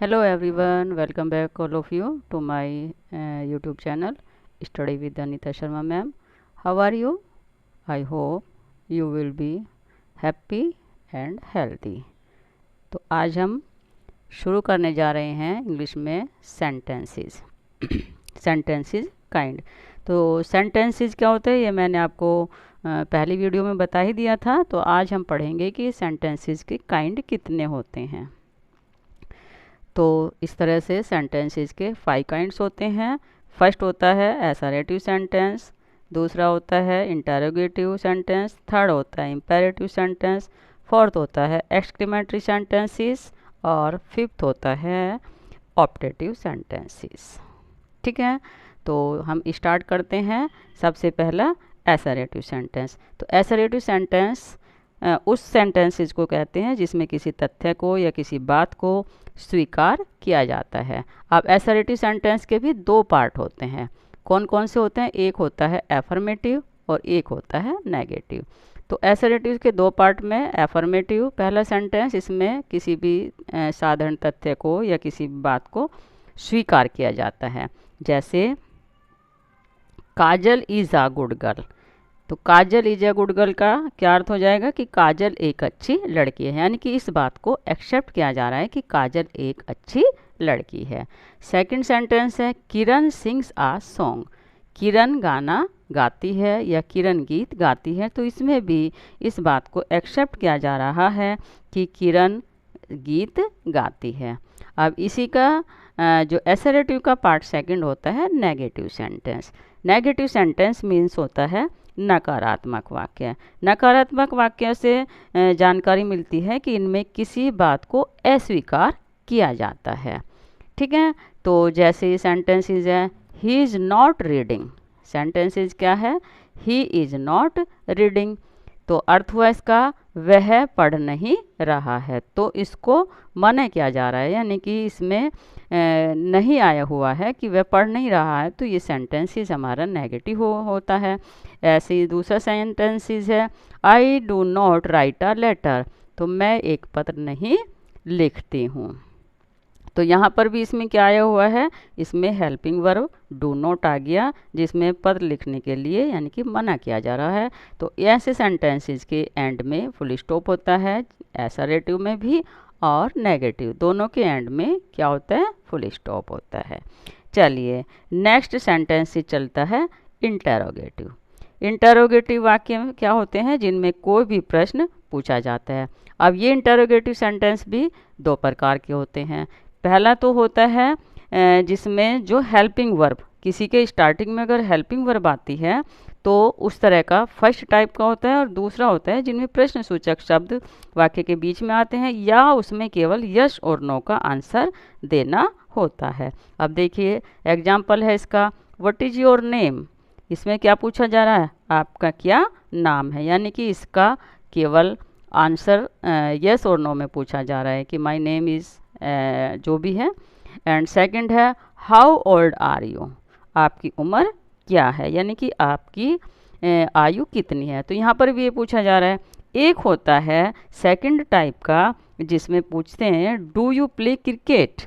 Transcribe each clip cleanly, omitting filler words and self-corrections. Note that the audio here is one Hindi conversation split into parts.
Hello everyone, welcome back all of you to my YouTube channel Study with Anita Sharma ma'am. How are you? I hope you will be happy and healthy. तो आज हम शुरू करने जा रहे हैं इंग्लिश में सेंटेंसेस सेंटेंसेस काइंड। तो सेंटेंसेस क्या होते हैं ये मैंने आपको पहली वीडियो में बता ही दिया था। तो आज हम पढ़ेंगे कि सेंटेंसेस के काइंड कितने होते हैं। तो इस तरह से सेंटेंसेस के 5 काइंड्स होते हैं। फर्स्ट होता है एसरेटिव सेंटेंस, दूसरा होता है इंटरोगेटिव सेंटेंस, थर्ड होता है इंपेरेटिव सेंटेंस, फोर्थ होता है एक्सक्लेमेटरी सेंटेंसेस और फिफ्थ होता है ऑप्टेटिव सेंटेंसेस। ठीक है, तो हम स्टार्ट करते हैं। सबसे पहला एसरेटिव सेंटेंस। तो एसरेटिव सेंटेंस उस सेंटेंसेस को कहते हैं जिसमें किसी तथ्य को या किसी बात को स्वीकार किया जाता है। अब एसरेटिव सेंटेंस के भी दो पार्ट होते हैं। कौन कौन से होते हैं? एक होता है एफर्मेटिव और एक होता है नेगेटिव। तो एसरेटिव के दो पार्ट में एफर्मेटिव पहला सेंटेंस, इसमें किसी भी साधारण तथ्य को या किसी बात को स्वीकार किया जाता है। जैसे काजल इज अ गुड गर्ल। तो काजल इज अ गुड गर्ल का क्या अर्थ हो जाएगा कि काजल एक अच्छी लड़की है, यानी कि इस बात को एक्सेप्ट किया जा रहा है कि काजल एक अच्छी लड़की है। सेकंड सेंटेंस है किरण सिंग्स आ सॉन्ग। किरण गाना गाती है या किरण गीत गाती है। तो इसमें भी इस बात को एक्सेप्ट किया जा रहा है कि किरण गीत गाती है। अब इसी का जो एसरेटिव का पार्ट सेकंड होता है negative sentence. Negative sentence means होता है नकारात्मक वाक्य। नकारात्मक वाक्य से जानकारी मिलती है कि इनमें किसी बात को अस्वीकार किया जाता है। ठीक है, तो जैसे ये सेंटेंसेस है he is not reading. Sentences क्या है? He is not reading. तो अर्थ हुआ इसका वह पढ़ नहीं रहा है। तो इसको मना किया जा रहा है, यानी कि इसमें नहीं आया हुआ है कि वह पढ़ नहीं रहा है। तो ये सेंटेंसेस हमारा नेगेटिव होता है। ऐसे ही दूसरा सेंटेंसेस है I do not write a letter. तो मैं एक पत्र नहीं लिखती हूँ। तो यहाँ पर भी इसमें क्या आया हुआ है? इसमें हेल्पिंग वर्ब डू नॉट आ गया, जिसमें पत्र लिखने के लिए यानी कि मना किया जा रहा है। तो ऐसे सेंटेंसेस के एंड में फुल स्टॉप होता है, एसरेटिव में भी और नेगेटिव दोनों के एंड में क्या होता है? फुल स्टॉप होता है। चलिए नेक्स्ट सेंटेंस से चलता है इंटेरोगेटिव। इंटेरोगेटिव वाक्य में क्या होते हैं? जिनमें कोई भी प्रश्न पूछा जाता है। अब ये इंटेरोगेटिव सेंटेंस भी दो प्रकार के होते हैं। पहला तो होता है जिसमें जो हेल्पिंग वर्ब, किसी के स्टार्टिंग में अगर हेल्पिंग वर्ब आती है तो उस तरह का फर्स्ट टाइप का होता है। और दूसरा होता है जिनमें प्रश्न सूचक शब्द वाक्य के बीच में आते हैं या उसमें केवल यस और नो का आंसर देना होता है। अब देखिए एग्जाम्पल है इसका, व्हाट इज़ योर नेम। इसमें क्या पूछा जा रहा है? आपका क्या नाम है, यानी कि इसका केवल आंसर यस और नो में पूछा जा रहा है कि माय नेम इज़ जो भी है। एंड सेकंड है हाउ ओल्ड आर यू। आपकी उम्र क्या है, यानी कि आपकी आयु कितनी है। तो यहाँ पर भी ये पूछा जा रहा है। एक होता है सेकंड टाइप का जिसमें पूछते हैं डू यू प्ले क्रिकेट,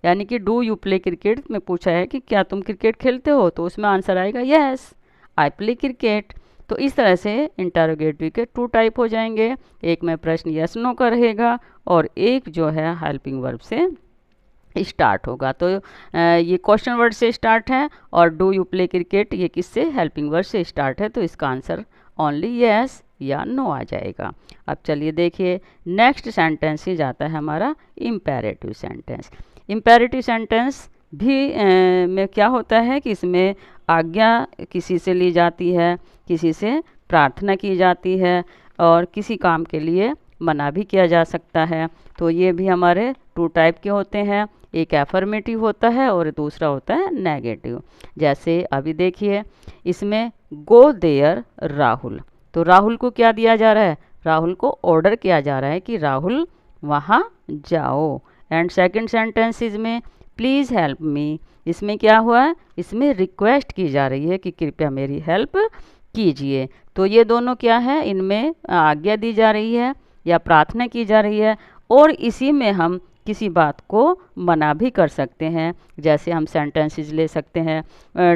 यानी कि डू यू प्ले क्रिकेट में पूछा है कि क्या तुम क्रिकेट खेलते हो। तो उसमें आंसर आएगा यस आई प्ले क्रिकेट। तो इस तरह से इंटरोगेटिव के 2 टाइप हो जाएंगे। एक में प्रश्न यस नो का रहेगा और एक जो है हेल्पिंग वर्ब से स्टार्ट होगा। तो ये क्वेश्चन वर्ड से स्टार्ट है और डू यू प्ले क्रिकेट ये किससे? हेल्पिंग वर्ड से स्टार्ट है। तो इसका आंसर ओनली यस या नो आ जाएगा। अब चलिए देखिए नेक्स्ट सेंटेंस ही जाता है हमारा इम्पेरेटिव सेंटेंस। इम्पेरेटिव सेंटेंस भी में क्या होता है कि इसमें आज्ञा किसी से ली जाती है, किसी से प्रार्थना की जाती है और किसी काम के लिए मना भी किया जा सकता है। तो ये भी हमारे 2 टाइप के होते हैं, एक एफर्मेटिव होता है और दूसरा होता है नेगेटिव। जैसे अभी देखिए इसमें गो देयर राहुल। तो राहुल को क्या दिया जा रहा है? राहुल को ऑर्डर किया जा रहा है कि राहुल वहाँ जाओ। एंड सेकंड सेंटेंसेस में प्लीज़ हेल्प मी, इसमें क्या हुआ है? इसमें रिक्वेस्ट की जा रही है कि कृपया मेरी हेल्प कीजिए। तो ये दोनों क्या है? इनमें आज्ञा दी जा रही है या प्रार्थना की जा रही है और इसी में हम किसी बात को मना भी कर सकते हैं। जैसे हम सेंटेंसेस ले सकते हैं,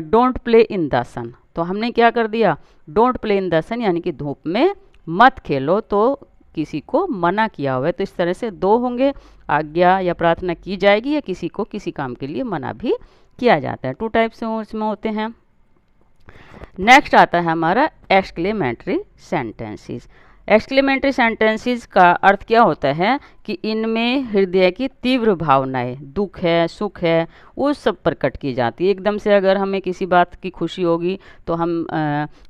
डोंट प्ले इन द सन, तो हमने क्या कर दिया, डोंट प्ले इन द सन यानी कि धूप में मत खेलो, तो किसी को मना किया हुआ है। तो इस तरह से दो होंगे, आज्ञा या प्रार्थना की जाएगी या किसी को किसी काम के लिए मना भी किया जाता है। 2 टाइप्स से उसमें होते हैं। नेक्स्ट आता है हमारा एक्सक्लेमेटरी सेंटेंसेस। एक्सक्लेमेटरी सेंटेंसेस का अर्थ क्या होता है कि इनमें हृदय की तीव्र भावनाएं, दुख है, सुख है, वो सब प्रकट की जाती है। एकदम से अगर हमें किसी बात की खुशी होगी तो हम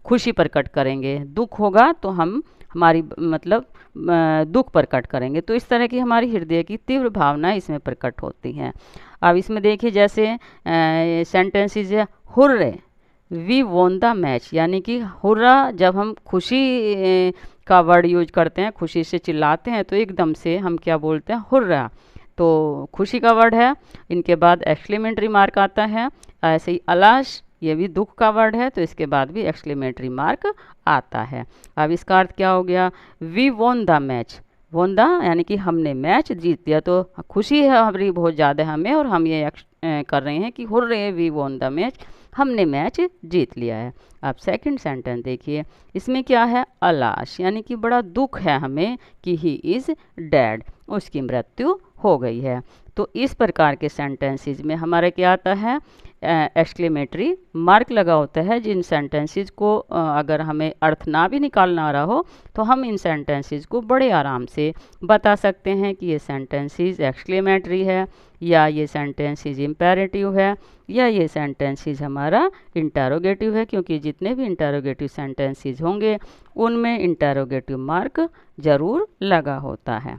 खुशी प्रकट करेंगे, दुख होगा तो हम हमारी मतलब दुख प्रकट करेंगे। तो इस तरह की हमारी हृदय की तीव्र भावनाएं इसमें प्रकट होती हैं। अब इसमें देखिए जैसे सेंटेंसेस है, hurray we won the match, यानी कि हुर्रा जब हम खुशी का वर्ड यूज करते हैं, खुशी से चिल्लाते हैं, तो एकदम से हम क्या बोलते हैं, हुर्रा, तो खुशी का वर्ड है। इनके बाद एक्सक्लेमेटरी मार्क आता है। ऐसे ही अलाश, ये भी दुख का वर्ड है, तो इसके बाद भी एक्सक्लेमेटरी मार्क आता है। अब इसका अर्थ क्या हो गया, we won the match, won the यानी कि हमने मैच जीत लिया, तो खुशी है हमारी बहुत ज़्यादा हमें, और हम ये कर रहे हैं कि hurray we won the match, हमने मैच जीत लिया है। अब सेकंड सेंटेंस देखिए, इसमें क्या है, अलाश यानी कि बड़ा दुख है हमें कि ही इज़ डेड, उसकी मृत्यु हो गई है। तो इस प्रकार के सेंटेंसेस में हमारा क्या आता है, एक्सक्लेमेटरी मार्क लगा होता है। जिन सेंटेंसेस को अगर हमें अर्थ ना भी निकालना आ रहा हो तो हम इन सेंटेंसेस को बड़े आराम से बता सकते हैं कि ये सेंटेंसेस एक्सक्लेमेटरी है, या ये सेंटेंसेस इम्पेरेटिव है, या ये सेंटेंसेस हमारा इंटरोगेटिव है, क्योंकि जितने भी इंटरोगेटिव सेंटेंसेस होंगे उनमें इंटरोगेटिव मार्क ज़रूर लगा होता है।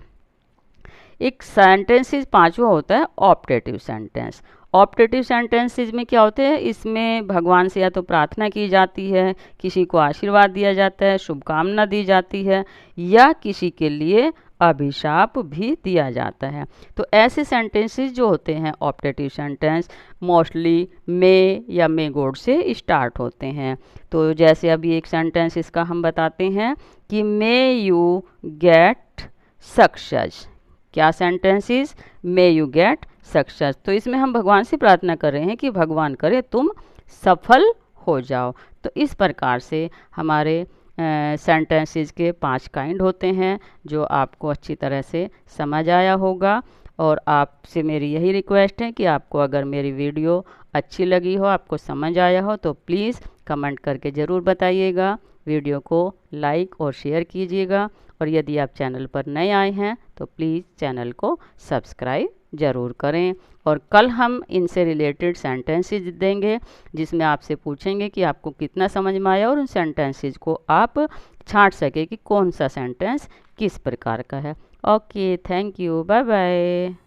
एक सेंटेंसेस पांचवा होता है ऑप्टेटिव सेंटेंस। ऑप्टेटिव सेंटेंसेस में क्या होते हैं, इसमें भगवान से या तो प्रार्थना की जाती है, किसी को आशीर्वाद दिया जाता है, शुभकामना दी जाती है, या किसी के लिए अभिशाप भी दिया जाता है। तो ऐसे सेंटेंसेस जो होते हैं ऑप्टेटिव सेंटेंस मोस्टली मे या मे गॉड से स्टार्ट होते हैं। तो जैसे अभी एक सेंटेंस इसका हम बताते हैं कि मे यू गेट सक्सेस। क्या sentences, may you get success, तो इसमें हम भगवान से प्रार्थना कर रहे हैं कि भगवान करे तुम सफल हो जाओ। तो इस प्रकार से हमारे सेंटेंसेस के 5 काइंड होते हैं, जो आपको अच्छी तरह से समझ आया होगा। और आपसे मेरी यही रिक्वेस्ट है कि आपको अगर मेरी वीडियो अच्छी लगी हो, आपको समझ आया हो, तो प्लीज़ कमेंट करके ज़रूर बताइएगा। वीडियो को लाइक और शेयर कीजिएगा, और यदि आप चैनल पर नए आए हैं तो प्लीज़ चैनल को सब्सक्राइब ज़रूर करें। और कल हम इनसे रिलेटेड सेंटेंसेस देंगे, जिसमें आपसे पूछेंगे कि आपको कितना समझ में आया, और उन सेंटेंसेस को आप छांट सके कि कौन सा सेंटेंस किस प्रकार का है। Okay, thank you, bye bye.